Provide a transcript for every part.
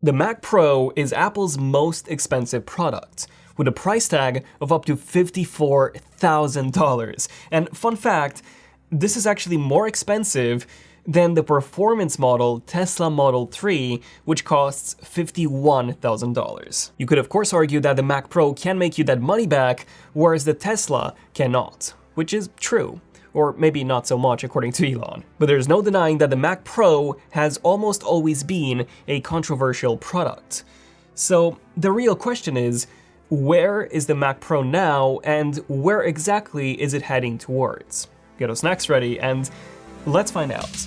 The Mac Pro is Apple's most expensive product, with a price tag of up to $54,000. And fun fact, this is actually more expensive than the performance model Tesla Model 3, which costs $51,000. You could of course argue that the Mac Pro can make you that money back, whereas the Tesla cannot, which is true. Or maybe not so much according to Elon. But there's no denying that the Mac Pro has almost always been a controversial product. So the real question is, where is the Mac Pro now, and where exactly is it heading towards? Get our snacks ready and let's find out.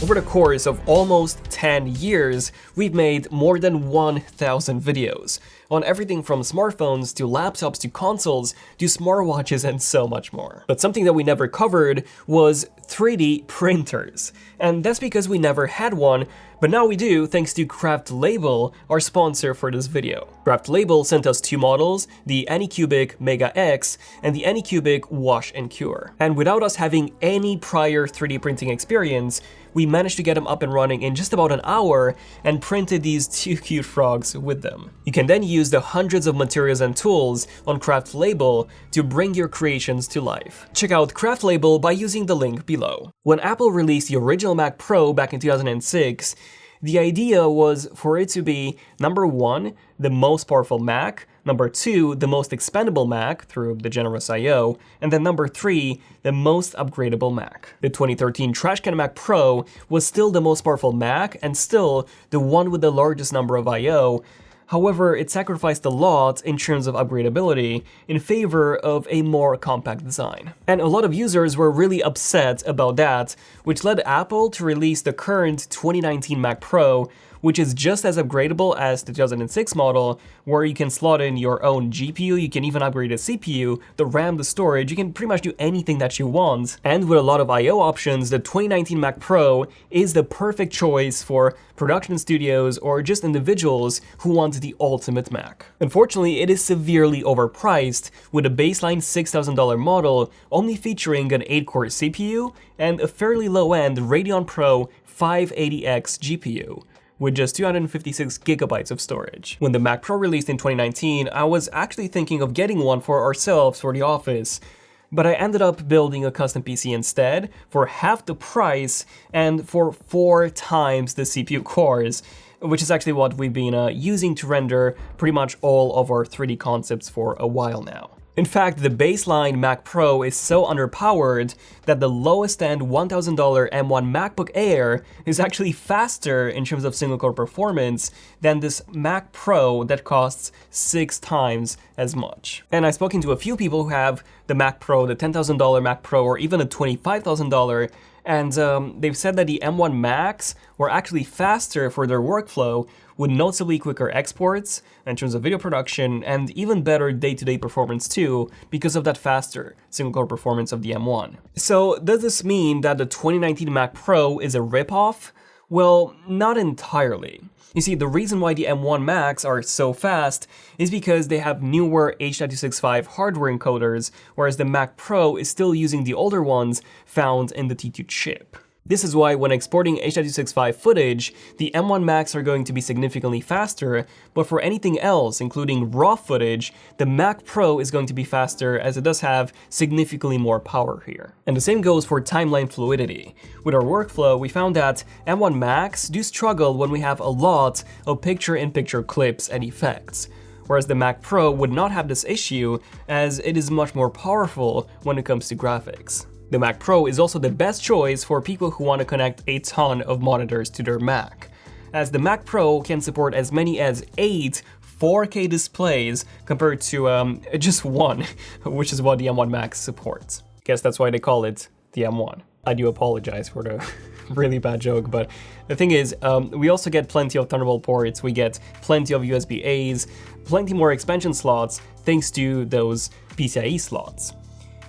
Over the course of almost 10 years, we've made more than 1,000 videos on everything from smartphones to laptops to consoles to smartwatches and so much more. But something that we never covered was 3D printers. And that's because we never had one, but now we do thanks to Craft Label, our sponsor for this video. Craft Label sent us two models, the Anycubic Mega X and the Anycubic Wash and Cure. And without us having any prior 3D printing experience, we managed to get them up and running in just about an hour and printed these two cute frogs with them. You can then use the hundreds of materials and tools on Craft Label to bring your creations to life. Check out Craft Label by using the link below. When Apple released the original Mac Pro back in 2006, the idea was for it to be, number one, the most powerful Mac, number two, the most expandable Mac through the generous I/O, and then number three, the most upgradable Mac. The 2013 Trashcan Mac Pro was still the most powerful Mac and still the one with the largest number of I/O. However, it sacrificed a lot in terms of upgradability in favor of a more compact design. And a lot of users were really upset about that, which led Apple to release the current 2019 Mac Pro, which is just as upgradable as the 2006 model, where you can slot in your own GPU, you can even upgrade the CPU, the RAM, the storage, you can pretty much do anything that you want. And with a lot of I/O options, the 2019 Mac Pro is the perfect choice for production studios or just individuals who want the ultimate Mac. Unfortunately, it is severely overpriced, with a baseline $6,000 model only featuring an 8-core CPU and a fairly low-end Radeon Pro 580X GPU, with just 256 gigabytes of storage. When the Mac Pro released in 2019, I was actually thinking of getting one for ourselves for the office, but I ended up building a custom PC instead for half the price and for 4 times the CPU cores, which is actually what we've been using to render pretty much all of our 3D concepts for a while now. In fact, the baseline Mac Pro is so underpowered that the lowest end $1,000 M1 MacBook Air is actually faster in terms of single-core performance than this Mac Pro that costs 6 times as much. And I've spoken to a few people who have the Mac Pro, the $10,000 Mac Pro, or even the $25,000, and they've said that the M1 Macs were actually faster for their workflow, with noticeably quicker exports in terms of video production, and even better day-to-day performance too, because of that faster single-core performance of the M1. So does this mean that the 2019 Mac Pro is a ripoff? Well, not entirely. You see, the reason why the M1 Macs are so fast is because they have newer H.265 hardware encoders, whereas the Mac Pro is still using the older ones found in the T2 chip. This is why when exporting H.265 footage, the M1 Macs are going to be significantly faster, but for anything else, including raw footage, the Mac Pro is going to be faster as it does have significantly more power here. And the same goes for timeline fluidity. With our workflow, we found that M1 Macs do struggle when we have a lot of picture-in-picture clips and effects, whereas the Mac Pro would not have this issue as it is much more powerful when it comes to graphics. The Mac Pro is also the best choice for people who want to connect a ton of monitors to their Mac, as the Mac Pro can support as many as 8 4K displays compared to just one, which is what the M1 Max supports. Guess that's why they call it the M1. I do apologize for the really bad joke, but the thing is, we also get plenty of Thunderbolt ports, we get plenty of USB-As, plenty more expansion slots thanks to those PCIe slots.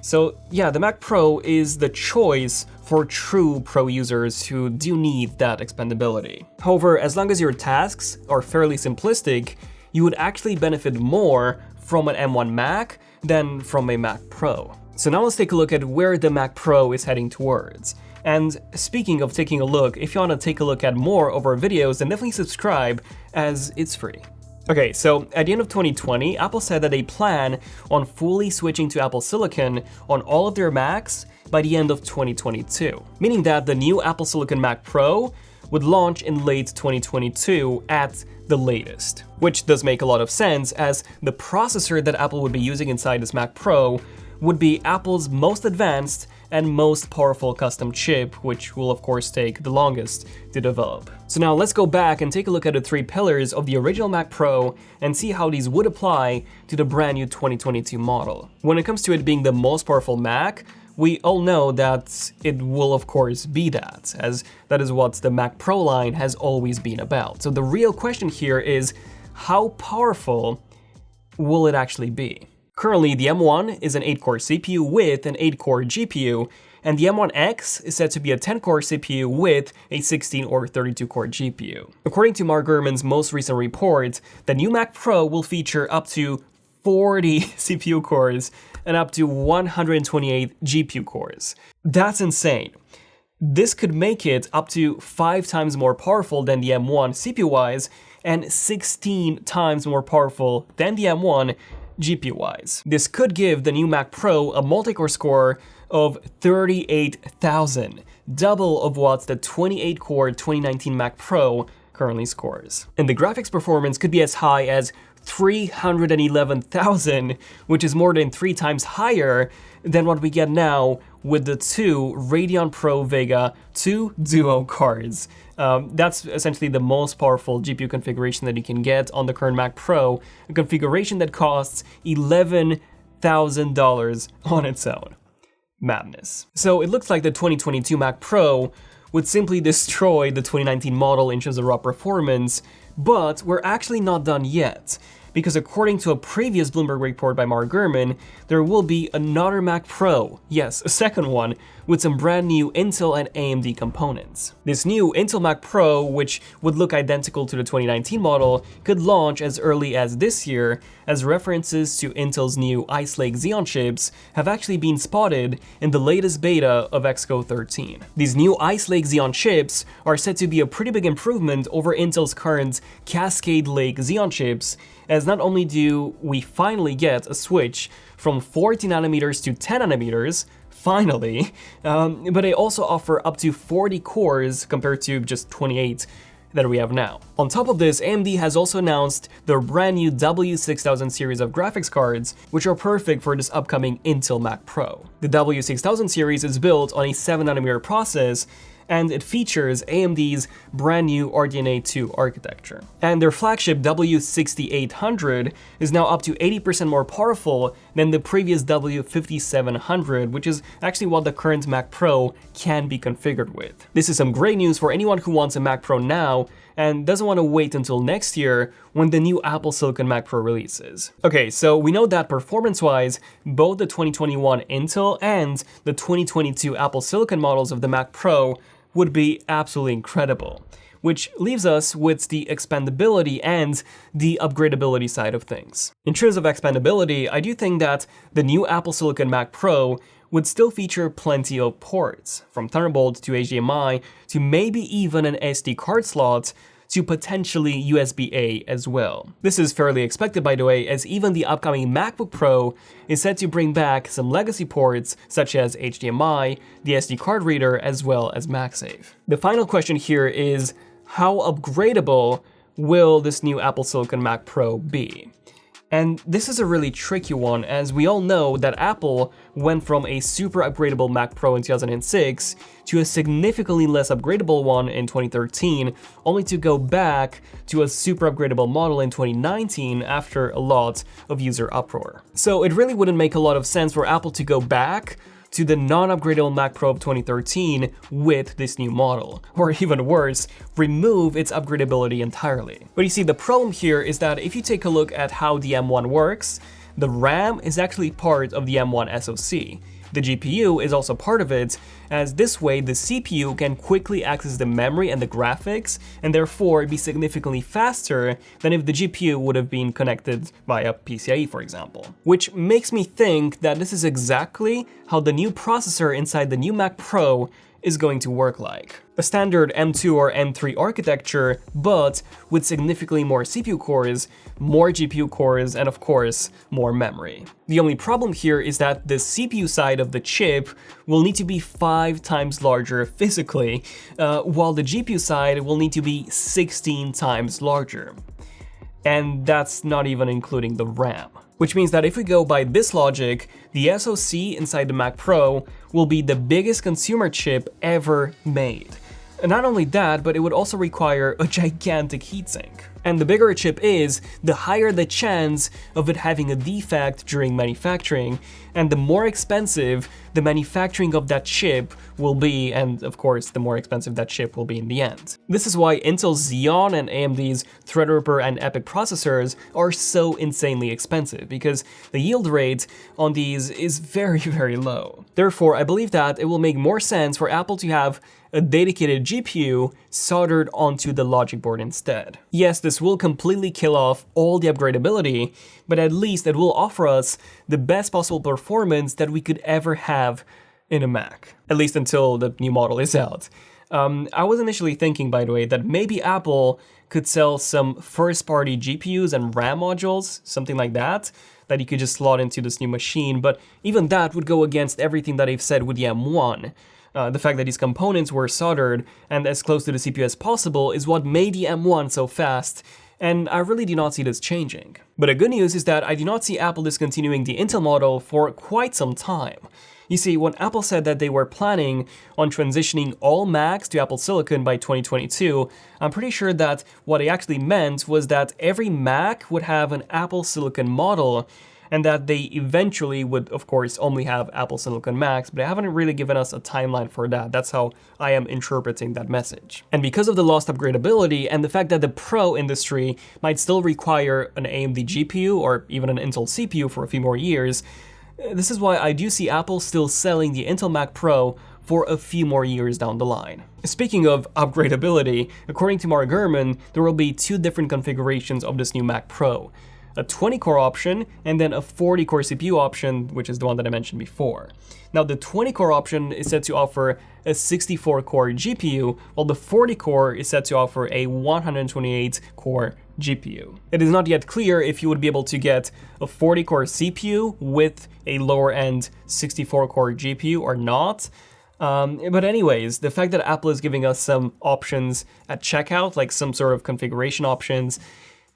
So yeah, the Mac Pro is the choice for true pro users who do need that expandability. However, as long as your tasks are fairly simplistic, you would actually benefit more from an M1 Mac than from a Mac Pro. So now let's take a look at where the Mac Pro is heading towards. And speaking of taking a look, if you want to take a look at more of our videos, then definitely subscribe, as it's free. Okay, so at the end of 2020, Apple said that they plan on fully switching to Apple Silicon on all of their Macs by the end of 2022, meaning that the new Apple Silicon Mac Pro would launch in late 2022 at the latest. Which does make a lot of sense, as the processor that Apple would be using inside this Mac Pro would be Apple's most advanced and most powerful custom chip, which will of course take the longest to develop. So now let's go back and take a look at the three pillars of the original Mac Pro and see how these would apply to the brand new 2022 model. When it comes to it being the most powerful Mac, we all know that it will of course be that, as that is what the Mac Pro line has always been about. So the real question here is, how powerful will it actually be? Currently, the M1 is an 8-core CPU with an 8-core GPU, and the M1X is said to be a 10-core CPU with a 16 or 32-core GPU. According to Mark Gurman's most recent report, the new Mac Pro will feature up to 40 CPU cores and up to 128 GPU cores. That's insane. This could make it up to 5 times more powerful than the M1 CPU-wise and 16 times more powerful than the M1 GPU-wise. This could give the new Mac Pro a multi-core score of 38,000, double of what the 28-core 2019 Mac Pro currently scores. And the graphics performance could be as high as 311,000, which is more than 3 times higher than what we get now with the 2 Radeon Pro Vega 2 Duo cards. That's essentially the most powerful GPU configuration that you can get on the current Mac Pro, a configuration that costs $11,000 on its own. Madness. So it looks like the 2022 Mac Pro would simply destroy the 2019 model in terms of raw performance, but we're actually not done yet, because according to a previous Bloomberg report by Mark Gurman, there will be another Mac Pro, yes, a second one, with some brand new Intel and AMD components. This new Intel Mac Pro, which would look identical to the 2019 model, could launch as early as this year, as references to Intel's new Ice Lake Xeon chips have actually been spotted in the latest beta of Xcode 13. These new Ice Lake Xeon chips are said to be a pretty big improvement over Intel's current Cascade Lake Xeon chips, as not only do we finally get a switch from 14 nanometers to 10 nanometers, finally, but they also offer up to 40 cores compared to just 28 that we have now. On top of this, AMD has also announced their brand new W6000 series of graphics cards, which are perfect for this upcoming Intel Mac Pro. The W6000 series is built on a 7nm process, and it features AMD's brand new RDNA 2 architecture. And their flagship W6800 is now up to 80% more powerful than the previous W5700, which is actually what the current Mac Pro can be configured with. This is some great news for anyone who wants a Mac Pro now and doesn't want to wait until next year when the new Apple Silicon Mac Pro releases. Okay, so we know that performance-wise, both the 2021 Intel and the 2022 Apple Silicon models of the Mac Pro would be absolutely incredible, which leaves us with the expandability and the upgradability side of things. In terms of expandability, I do think that the new Apple Silicon Mac Pro would still feature plenty of ports, from Thunderbolt to HDMI to maybe even an SD card slot to potentially USB-A as well. This is fairly expected, by the way, as even the upcoming MacBook Pro is set to bring back some legacy ports such as HDMI, the SD card reader, as well as MagSafe. The final question here is, how upgradable will this new Apple Silicon Mac Pro be? And this is a really tricky one, as we all know that Apple went from a super upgradable Mac Pro in 2006 to a significantly less upgradable one in 2013, only to go back to a super upgradable model in 2019 after a lot of user uproar. So it really wouldn't make a lot of sense for Apple to go back to the non-upgradable Mac Pro of 2013 with this new model, or even worse, remove its upgradability entirely. But you see, the problem here is that if you take a look at how the M1 works, the RAM is actually part of the M1 SoC. The GPU is also part of it, as this way the CPU can quickly access the memory and the graphics, and therefore be significantly faster than if the GPU would have been connected via PCIe, for example. Which makes me think that this is exactly how the new processor inside the new Mac Pro is going to work like. A standard M2 or M3 architecture, but with significantly more CPU cores, more GPU cores, and of course, more memory. The only problem here is that the CPU side of the chip will need to be 5 times larger physically, while the GPU side will need to be 16 times larger. And that's not even including the RAM. Which means that if we go by this logic, the SoC inside the Mac Pro will be the biggest consumer chip ever made. And not only that, but it would also require a gigantic heatsink. And the bigger a chip is, the higher the chance of it having a defect during manufacturing, and the more expensive the manufacturing of that chip will be, and of course, the more expensive that chip will be in the end. This is why Intel's Xeon and AMD's Threadripper and EPYC processors are so insanely expensive, because the yield rate on these is very, very low. Therefore, I believe that it will make more sense for Apple to have a dedicated GPU soldered onto the logic board instead. Yes, this will completely kill off all the upgradability, but at least it will offer us the best possible performance that we could ever have in a Mac, at least until the new model is out. I was initially thinking, by the way, that maybe Apple could sell some first-party GPUs and RAM modules, something like that you could just slot into this new machine, but even that would go against everything that they've said with the M1. The fact that these components were soldered and as close to the CPU as possible is what made the M1 so fast, and I really do not see this changing. But the good news is that I do not see Apple discontinuing the Intel model for quite some time. You see, when Apple said that they were planning on transitioning all Macs to Apple Silicon by 2022, I'm pretty sure that what they actually meant was that every Mac would have an Apple Silicon model, and that they eventually would, of course, only have Apple Silicon Macs, but they haven't really given us a timeline for that. That's how I am interpreting that message. And because of the lost upgradability and the fact that the Pro industry might still require an AMD GPU or even an Intel CPU for a few more years, this is why I do see Apple still selling the Intel Mac Pro for a few more years down the line. Speaking of upgradability, according to Mark Gurman, there will be 2 different configurations of this new Mac Pro. A 20-core option, and then a 40-core CPU option, which is the one that I mentioned before. Now, the 20-core option is set to offer a 64-core GPU, while the 40-core is set to offer a 128-core GPU. It is not yet clear if you would be able to get a 40-core CPU with a lower-end 64-core GPU or not. But anyways, the fact that Apple is giving us some options at checkout, like some sort of configuration options,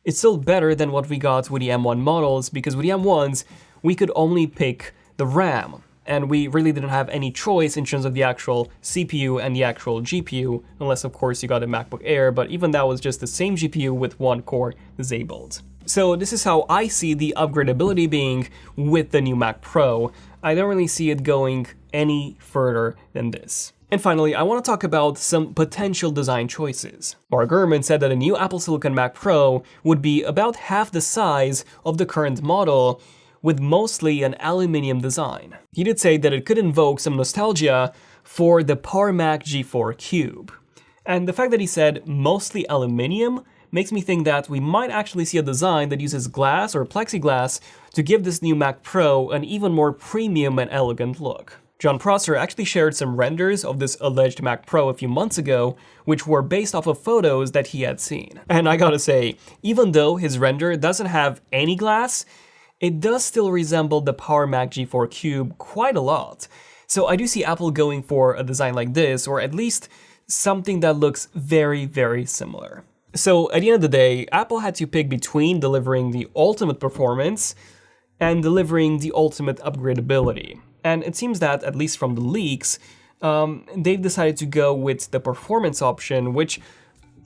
it's still better than what we got with the M1 models, because with the M1s, we could only pick the RAM, and we really didn't have any choice in terms of the actual CPU and the actual GPU, unless of course you got a MacBook Air, but even that was just the same GPU with 1 core disabled. So this is how I see the upgradability being with the new Mac Pro. I don't really see it going any further than this. And finally, I want to talk about some potential design choices. Mark Gurman said that a new Apple Silicon Mac Pro would be about half the size of the current model, with mostly an aluminum design. He did say that it could invoke some nostalgia for the Power Mac G4 Cube. And the fact that he said mostly aluminum makes me think that we might actually see a design that uses glass or plexiglass to give this new Mac Pro an even more premium and elegant look. Jon Prosser actually shared some renders of this alleged Mac Pro a few months ago, which were based off of photos that he had seen. And I gotta say, even though his render doesn't have any glass, it does still resemble the Power Mac G4 Cube quite a lot. So I do see Apple going for a design like this, or at least something that looks very, very similar. So at the end of the day, Apple had to pick between delivering the ultimate performance and delivering the ultimate upgradability. And it seems that, at least from the leaks, they've decided to go with the performance option, which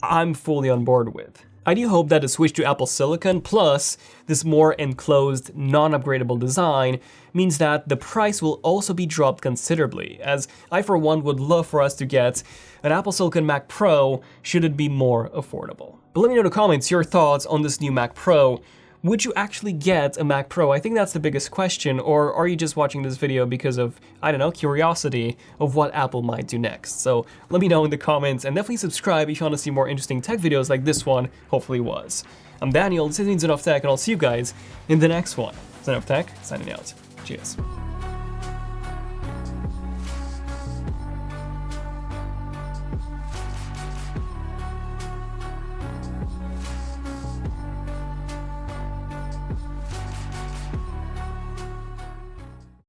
I'm fully on board with. I do hope that the switch to Apple Silicon plus this more enclosed, non-upgradable design means that the price will also be dropped considerably, as I for one would love for us to get an Apple Silicon Mac Pro should it be more affordable. But let me know in the comments your thoughts on this new Mac Pro. Would you actually get a Mac Pro? I think that's the biggest question, or are you just watching this video because of, I don't know, curiosity of what Apple might do next? So let me know in the comments, and definitely subscribe if you want to see more interesting tech videos like this one hopefully was. I'm Daniel, this is Zen of Tech, and I'll see you guys in the next one. Zen of Tech, signing out. Cheers.